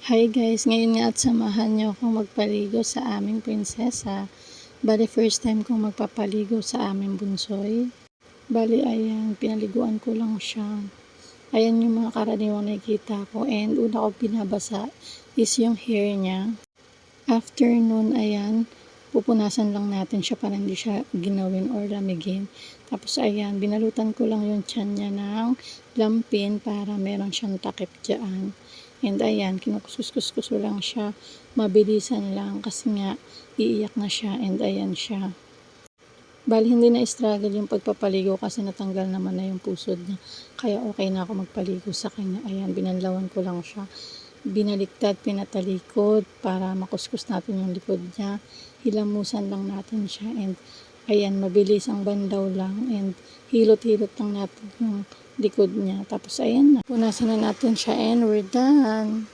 Hi guys, ngayon nga at samahan niyo akong magpaligo sa aming prinsesa. Bali first time kong magpapaligo sa aming bunsoy. Bali ayan, pinaliguan ko lang siya. Ayan yung mga karaniwang nakikita ko and una ko binabasa is yung hair niya. After nun ayan, pupunasan lang natin siya para hindi siya ginawin or lamigin. Tapos ayan, binalutan ko lang yung tiyan niya ng lampin para meron siyang takip dyan. And ayan, kinukuskus-kuskus ko lang siya. Mabilisan lang kasi nga iiyak na siya and ayan siya. Bali hindi na struggle yung pagpapaligo kasi natanggal naman na yung pusod niya. Kaya okay na ako magpaligo sa kanya. Ayan, binanlawan ko lang siya. Binaliktad, pinatalikod para makuskus natin yung likod niya. Hilamusan lang natin siya and ayan, mabilis ang bandaw lang and hilot-hilot lang natin yung likod niya. Tapos ayan na. Punasan na natin siya and we're done.